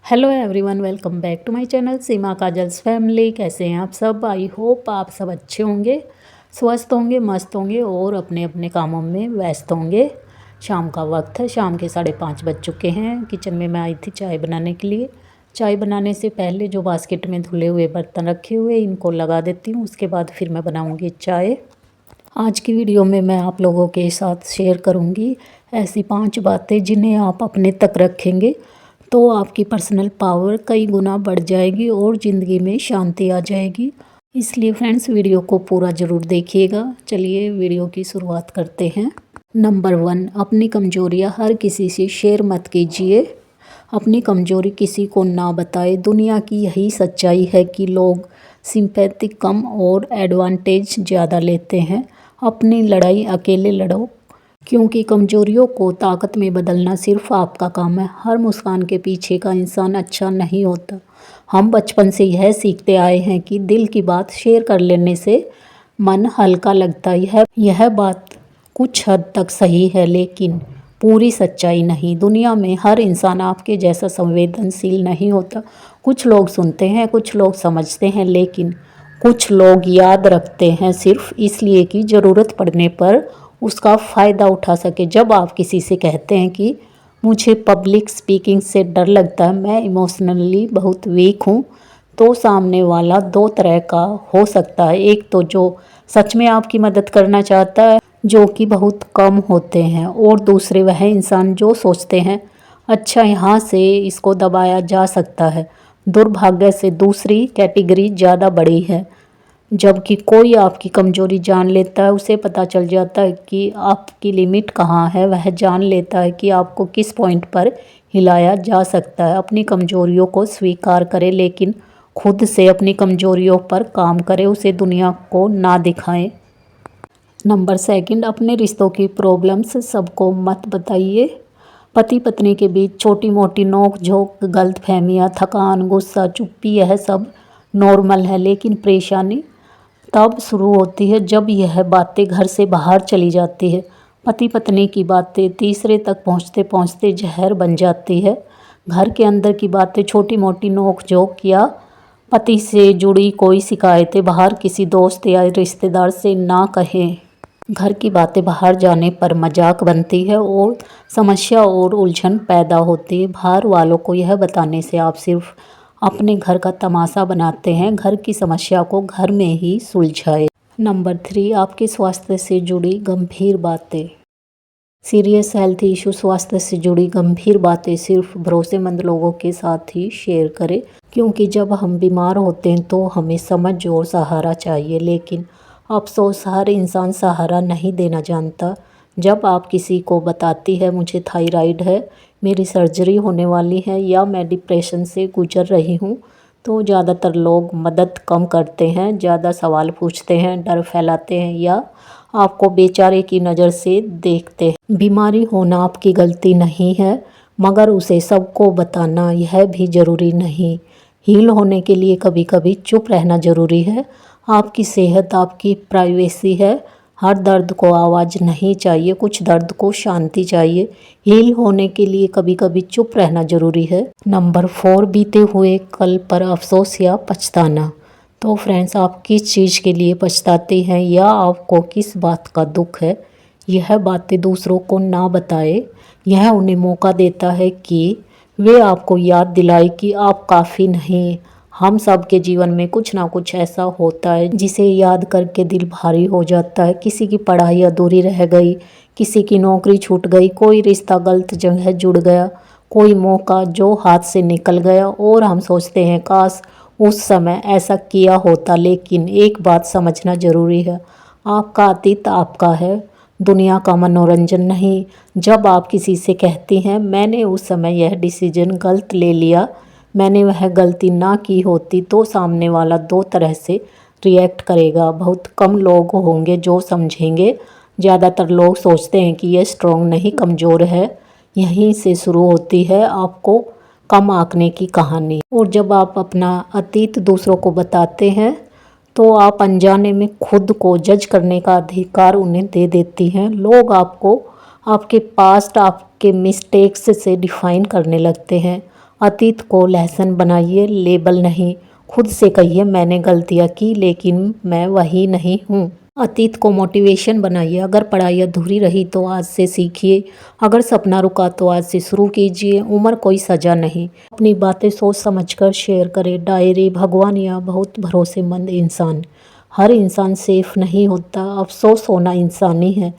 Hello everyone, welcome back to my channel Seema Kajal's family. कैसे हैं आप सब? आई होप आप सब अच्छे होंगे, स्वस्थ होंगे, मस्त होंगे और अपने अपने कामों में व्यस्त होंगे। शाम का वक्त है, शाम के 5:30 बज चुके हैं। किचन में मैं आई थी चाय बनाने के लिए। चाय बनाने से पहले जो बास्केट में धुले हुए बर्तन रखे हुए इनको लगा देती हूँ, उसके बाद फिर मैं बनाऊँगी चाय। आज की वीडियो में मैं आप लोगों के साथ शेयर करूँगी ऐसी 5 बातें जिन्हें आप अपने तक रखेंगे तो आपकी पर्सनल पावर कई गुना बढ़ जाएगी और ज़िंदगी में शांति आ जाएगी। इसलिए फ्रेंड्स, वीडियो को पूरा ज़रूर देखिएगा। चलिए वीडियो की शुरुआत करते हैं। नंबर 1, अपनी कमजोरियां हर किसी से शेयर मत कीजिए। अपनी कमजोरी किसी को ना बताए। दुनिया की यही सच्चाई है कि लोग सिंपैथी कम और एडवांटेज ज़्यादा लेते हैं। अपनी लड़ाई अकेले लड़ो, क्योंकि कमजोरियों को ताकत में बदलना सिर्फ आपका काम है। हर मुस्कान के पीछे का इंसान अच्छा नहीं होता। हम बचपन से यह सीखते आए हैं कि दिल की बात शेयर कर लेने से मन हल्का लगता है। यह बात कुछ हद तक सही है, लेकिन पूरी सच्चाई नहीं। दुनिया में हर इंसान आपके जैसा संवेदनशील नहीं होता। कुछ लोग सुनते हैं, कुछ लोग समझते हैं, लेकिन कुछ लोग याद रखते हैं सिर्फ इसलिए कि ज़रूरत पड़ने पर उसका फ़ायदा उठा सके। जब आप किसी से कहते हैं कि मुझे पब्लिक स्पीकिंग से डर लगता है, मैं इमोशनली बहुत वीक हूँ, तो सामने वाला दो तरह का हो सकता है। एक तो जो सच में आपकी मदद करना चाहता है, जो कि बहुत कम होते हैं, और दूसरे वह इंसान जो सोचते हैं अच्छा यहाँ से इसको दबाया जा सकता है। दुर्भाग्य से दूसरी कैटेगरी ज़्यादा बड़ी है। जबकि कोई आपकी कमजोरी जान लेता है, उसे पता चल जाता है कि आपकी लिमिट कहाँ है। वह जान लेता है कि आपको किस पॉइंट पर हिलाया जा सकता है। अपनी कमजोरियों को स्वीकार करें, लेकिन खुद से अपनी कमजोरियों पर काम करें, उसे दुनिया को ना दिखाएं। नंबर 2, अपने रिश्तों की प्रॉब्लम्स सबको मत बताइए। पति पत्नी के बीच छोटी मोटी नोक झोंक, गलतफहमियाँ, थकान, गुस्सा, चुप्पी, यह सब नॉर्मल है। लेकिन परेशानी तब शुरू होती है जब यह बातें घर से बाहर चली जाती है। पति पत्नी की बातें तीसरे तक पहुंचते पहुंचते जहर बन जाती है। घर के अंदर की बातें, छोटी मोटी नोक झोंक या पति से जुड़ी कोई शिकायतें बाहर किसी दोस्त या रिश्तेदार से ना कहें। घर की बातें बाहर जाने पर मजाक बनती है और समस्या और उलझन पैदा होती है। बाहर वालों को यह बताने से आप सिर्फ अपने घर का तमाशा बनाते हैं। घर की समस्या को घर में ही सुलझाएं। नंबर 3, आपके स्वास्थ्य से जुड़ी गंभीर बातें। सीरियस हेल्थ इशू, स्वास्थ्य से जुड़ी गंभीर बातें सिर्फ भरोसेमंद लोगों के साथ ही शेयर करें, क्योंकि जब हम बीमार होते हैं तो हमें समझ और सहारा चाहिए। लेकिन अफसोस, हर इंसान सहारा नहीं देना जानता। जब आप किसी को बताती है मुझे थायराइड है, मेरी सर्जरी होने वाली है या मैं डिप्रेशन से गुजर रही हूँ, तो ज़्यादातर लोग मदद कम करते हैं, ज़्यादा सवाल पूछते हैं, डर फैलाते हैं या आपको बेचारे की नज़र से देखते हैं। बीमारी होना आपकी गलती नहीं है, मगर उसे सबको बताना यह भी ज़रूरी नहीं। हील होने के लिए कभी कभी चुप रहना ज़रूरी है। आपकी सेहत आपकी प्राइवेसी है। हर दर्द को आवाज़ नहीं चाहिए, कुछ दर्द को शांति चाहिए। हील होने के लिए कभी कभी चुप रहना ज़रूरी है। नंबर 4, बीते हुए कल पर अफसोस या पछताना। तो फ्रेंड्स, आप किस चीज़ के लिए पछताते हैं या आपको किस बात का दुख है, यह बातें दूसरों को ना बताएं। यह उन्हें मौका देता है कि वे आपको याद दिलाए कि आप काफ़ी नहीं। हम सब के जीवन में कुछ ना कुछ ऐसा होता है जिसे याद करके दिल भारी हो जाता है। किसी की पढ़ाई अधूरी रह गई, किसी की नौकरी छूट गई, कोई रिश्ता गलत जगह जुड़ गया, कोई मौका जो हाथ से निकल गया और हम सोचते हैं काश उस समय ऐसा किया होता। लेकिन एक बात समझना ज़रूरी है, आपका अतीत आपका है, दुनिया का मनोरंजन नहीं। जब आप किसी से कहती हैं मैंने उस समय यह डिसीजन गलत ले लिया, मैंने वह गलती ना की होती, तो सामने वाला दो तरह से रिएक्ट करेगा। बहुत कम लोग होंगे जो समझेंगे। ज़्यादातर लोग सोचते हैं कि यह स्ट्रॉन्ग नहीं, कमज़ोर है। यहीं से शुरू होती है आपको कम आंकने की कहानी। और जब आप अपना अतीत दूसरों को बताते हैं तो आप अनजाने में खुद को जज करने का अधिकार उन्हें दे देती हैं। लोग आपको आपके पास्ट, आपके मिस्टेक्स से डिफाइन करने लगते हैं। अतीत को लेसन बनाइए, लेबल नहीं। खुद से कहिए मैंने गलतियाँ की लेकिन मैं वही नहीं हूँ। अतीत को मोटिवेशन बनाइए। अगर पढ़ाई अधूरी रही तो आज से सीखिए। अगर सपना रुका तो आज से शुरू कीजिए। उम्र कोई सज़ा नहीं। अपनी बातें सोच समझकर शेयर करें। डायरी, भगवान या बहुत भरोसेमंद इंसान। हर इंसान सेफ नहीं होता। अफसोस होना इंसानी है,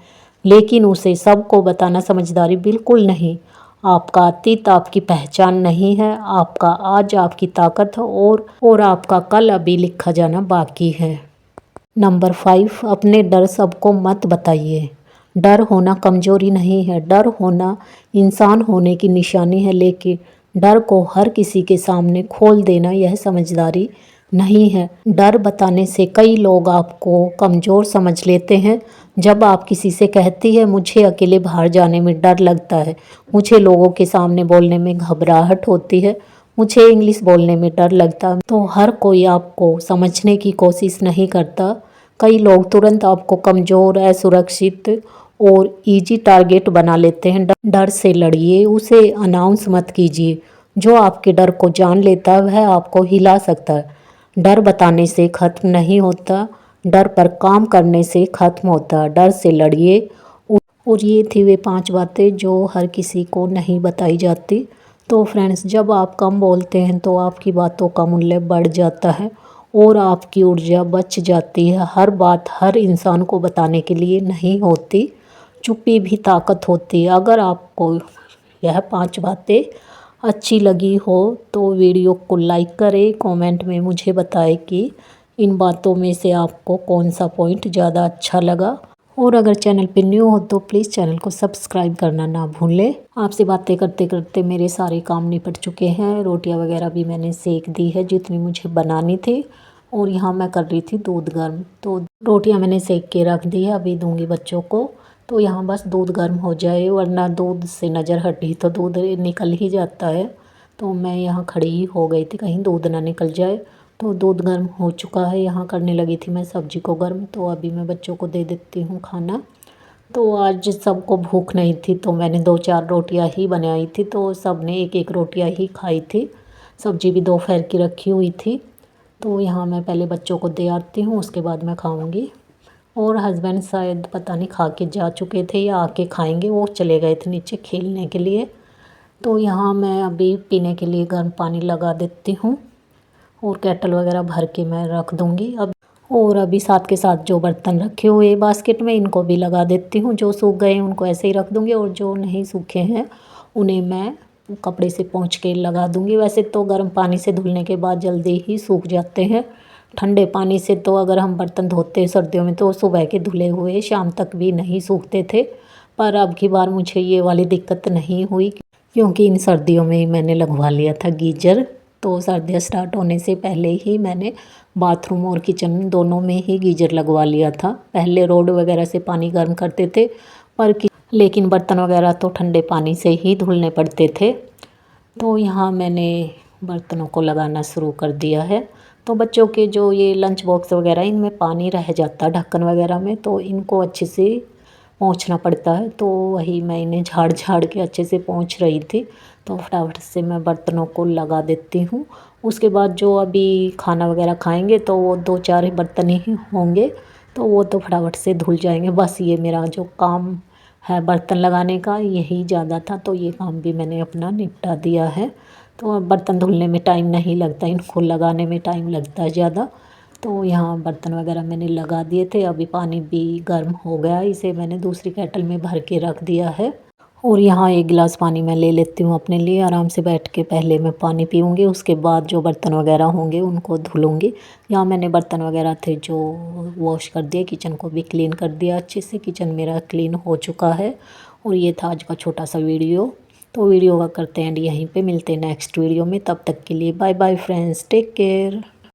लेकिन उसे सबको बताना समझदारी बिल्कुल नहीं। आपका अतीत आपकी पहचान नहीं है। आपका आज आपकी ताकत है और आपका कल अभी लिखा जाना बाकी है। नंबर 5, अपने डर सबको मत बताइए। डर होना कमज़ोरी नहीं है, डर होना इंसान होने की निशानी है। लेकिन डर को हर किसी के सामने खोल देना यह समझदारी नहीं है। डर बताने से कई लोग आपको कमज़ोर समझ लेते हैं। जब आप किसी से कहती है मुझे अकेले बाहर जाने में डर लगता है, मुझे लोगों के सामने बोलने में घबराहट होती है, मुझे इंग्लिश बोलने में डर लगता है, तो हर कोई आपको समझने की कोशिश नहीं करता। कई लोग तुरंत आपको कमज़ोर, असुरक्षित और इजी टारगेट बना लेते हैं। डर से लड़िए, उसे अनाउंस मत कीजिए। जो आपके डर को जान लेता है वह आपको हिला सकता है। डर बताने से ख़त्म नहीं होता, डर पर काम करने से ख़त्म होता है। डर से लड़िए। और ये थी वे 5 बातें जो हर किसी को नहीं बताई जाती। तो फ्रेंड्स, जब आप कम बोलते हैं तो आपकी बातों का मूल्य बढ़ जाता है और आपकी ऊर्जा बच जाती है। हर बात हर इंसान को बताने के लिए नहीं होती, चुप्पी भी ताकत होती है। अगर आपको यह 5 बातें अच्छी लगी हो तो वीडियो को लाइक करें, कमेंट में मुझे बताएं कि इन बातों में से आपको कौन सा पॉइंट ज़्यादा अच्छा लगा। और अगर चैनल पे न्यू हो तो प्लीज़ चैनल को सब्सक्राइब करना ना भूलें। आपसे बातें करते करते मेरे सारे काम निपट चुके हैं। रोटियां वगैरह भी मैंने सेक दी है जितनी मुझे बनानी थी। और यहाँ मैं कर रही थी दूध गर्म, तो रोटियां मैंने सेक के रख दी है, अभी दूंगी बच्चों को। तो यहाँ बस दूध गर्म हो जाए, वरना दूध से नज़र हटी तो दूध निकल ही जाता है। तो मैं यहाँ खड़ी हो गई थी कहीं दूध ना निकल जाए। तो दूध गर्म हो चुका है, यहाँ करने लगी थी मैं सब्ज़ी को गर्म। तो अभी मैं बच्चों को दे देती हूँ खाना। तो आज सबको भूख नहीं थी तो मैंने 2-4 रोटियाँ ही बनाई थी, तो सब ने 1-1 रोटियाँ ही खाई थी। सब्ज़ी भी दोपहर की रखी हुई थी। तो यहाँ मैं पहले बच्चों को दे आती हूँ, उसके बाद मैं खाऊँगी। और हस्बैंड शायद पता नहीं खा के जा चुके थे या आके खाएँगे, वो चले गए थे नीचे खेलने के लिए। तो यहाँ मैं अभी पीने के लिए गर्म पानी लगा देती हूँ और केटल वगैरह भर के मैं रख दूँगी अब। और अभी साथ के साथ जो बर्तन रखे हुए बास्केट में इनको भी लगा देती हूँ। जो सूख गए हैं उनको ऐसे ही रख दूँगी और जो नहीं सूखे हैं उन्हें मैं कपड़े से पोंछ के लगा दूँगी। वैसे तो गर्म पानी से धुलने के बाद जल्दी ही सूख जाते हैं। ठंडे पानी से तो अगर हम बर्तन धोते सर्दियों में तो सुबह के धुले हुए शाम तक भी नहीं सूखते थे। पर अब की बार मुझे ये वाली दिक्कत नहीं हुई, क्योंकि इन सर्दियों में ही मैंने लगवा लिया था गीजर। तो सर्दियाँ स्टार्ट होने से पहले ही मैंने बाथरूम और किचन दोनों में ही गीजर लगवा लिया था। पहले रोड वगैरह से पानी गर्म करते थे लेकिन बर्तन वगैरह तो ठंडे पानी से ही धुलने पड़ते थे। तो यहाँ मैंने बर्तनों को लगाना शुरू कर दिया है। तो बच्चों के जो ये लंच बॉक्स वगैरह इनमें पानी रह जाता है ढक्कन वगैरह में, तो इनको अच्छे से पोंछना पड़ता है। तो वही मैं इन्हें झाड़ झाड़ के अच्छे से पोंछ रही थी। तो फटाफट से मैं बर्तनों को लगा देती हूँ। उसके बाद जो अभी खाना वगैरह खाएंगे तो वो 2-4 बर्तन ही होंगे, तो वो तो फटाफट से धुल जाएंगे। बस ये मेरा जो काम है बर्तन लगाने का यही ज़्यादा था, तो ये काम भी मैंने अपना निपटा दिया है। तो अब बर्तन धुलने में टाइम नहीं लगता, इनको लगाने में टाइम लगता है ज़्यादा। तो यहाँ बर्तन वगैरह मैंने लगा दिए थे। अभी पानी भी गर्म हो गया, इसे मैंने दूसरी केटल में भर के रख दिया है। और यहाँ 1 गिलास पानी मैं ले लेती हूँ अपने लिए, आराम से बैठ के पहले मैं पानी पीऊँगी, उसके बाद जो बर्तन वगैरह होंगे उनको धुलूँगी। यहाँ मैंने बर्तन वगैरह थे जो वॉश कर दिए, किचन को भी क्लीन कर दिया अच्छे से। किचन मेरा क्लीन हो चुका है। और ये था आज का छोटा सा वीडियो। तो वीडियो का करते हैं एंड यहीं पे मिलते हैं नेक्स्ट वीडियो में। तब तक के लिए bye bye friends, take care.